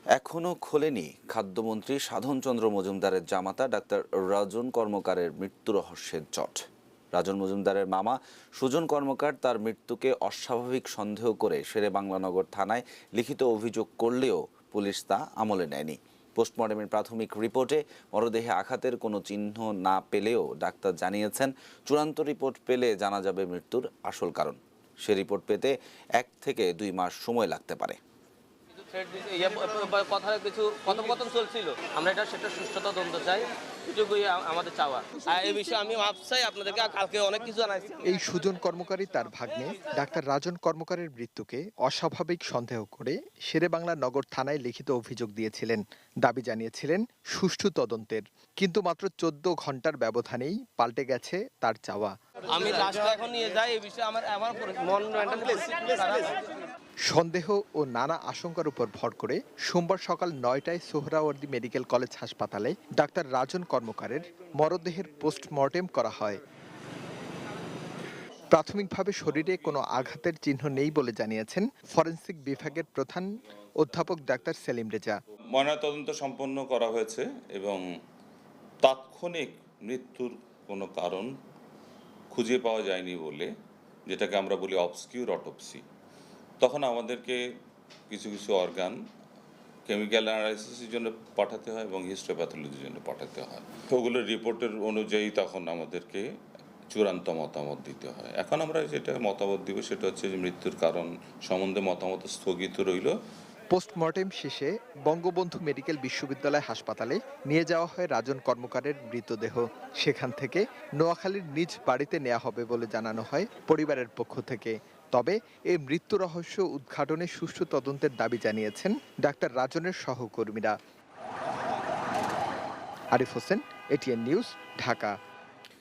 এখনও খোলেনি খাদ্যমন্ত্রী সাধনচন্দ্র মজুমদারের জামাতা ডাক্তার রাজন কর্মকারের মৃত্যু রহস্যের জট। রাজন মজুমদারের মামা সুজন কর্মকার তার মৃত্যুকে অস্বাভাবিক সন্দেহ করে শেরেবাংলানগর থানায় লিখিত অভিযোগ করলেও পুলিশ তা আমলে নেয়নি। পোস্টমর্টেমের প্রাথমিক রিপোর্টে মরদেহে আঘাতের কোনো চিহ্ন না পেলেও ডাক্তার জানিয়েছেন চূড়ান্ত রিপোর্ট পেলে জানা যাবে মৃত্যুর আসল কারণ। সে রিপোর্ট পেতে 1 থেকে 2 মাস সময় লাগতে পারে। কথা কিছু কথোপকথন চলছিল, আমরা সেটা সুষ্ঠু তদন্ত চাই, এটুকুই আমাদের চাওয়া। এই বিষয়ে আমি চাই আপনাদেরকে কালকে অনেক কিছু জানাইছি। এই সুজন কর্মকারী তার ভাগ্নে ডাক্তার রাজন কর্মকারের মৃত্যুকে অস্বাভাবিক সন্দেহ করে শেরেবাংলা নগর থানায় লিখিত অভিযোগ দিয়েছিলেন, দাবি জানিয়েছিলেন সুষ্ঠু তদন্তের। কিন্তু মাত্র 14 ঘন্টার ব্যবধানেই পাল্টে গেছে তার চাওয়া। আমি লাশটা এখন নিয়ে যাই, এই বিষয়ে আমার মন সন্দেহ ও নানা আশঙ্কার উপর ভর করে সোমবার সকাল 9টায় সোহরাওয়ার্দী মেডিকেল কলেজ হাসপাতালে ডাক্তার রাজন কর্মকারের মরদেহের পোস্টমর্টেম করা হয়। প্রাথমিকভাবে শরীরে কোনো আঘাতের চিহ্ন নেই বলে জানিয়েছেন ফরেনসিক বিভাগের প্রধান অধ্যাপক ডাক্তার সেলিম রেজা। ময়নাতদন্ত সম্পন্ন করা হয়েছে এবং তাৎক্ষণিক মৃত্যুর কোনো কারণ খুঁজে পাওয়া যায়নি বলে, যেটাকে আমরা বলি অবস্কিউর অটোপসি, তখন আমাদেরকে কিছু কিছু অর্গান কেমিক্যাল অ্যানালাইসিসের জন্য পাঠাতে হয় এবং হিস্টোপ্যাথোলজির জন্য পাঠাতে হয়। ওগুলোর রিপোর্টের অনুযায়ী তখন আমাদেরকে চূড়ান্ত মতামত দিতে হয়। এখন আমরা যেটা মতামত দিব সেটা হচ্ছে যে মৃত্যুর কারণ সম্বন্ধে মতামত স্থগিত রইল। পোস্টমর্টেম শেষে বঙ্গবন্ধু মেডিকেল বিশ্ববিদ্যালয় হাসপাতালে নিয়ে যাওয়া হয় রাজন কর্মকারের মৃতদেহ। সেখান থেকে নোয়াখালীর নিজ বাড়িতে নেওয়া হবে বলে জানানো হয় পরিবারের পক্ষ থেকে। তবে এই মৃত্যু রহস্য উদ্ঘাটনে সুষ্ঠু তদন্তের দাবি জানিয়েছেন ডাক্তার রাজনের সহকর্মীরা। Arif Hossain, ATN news, Dhaka.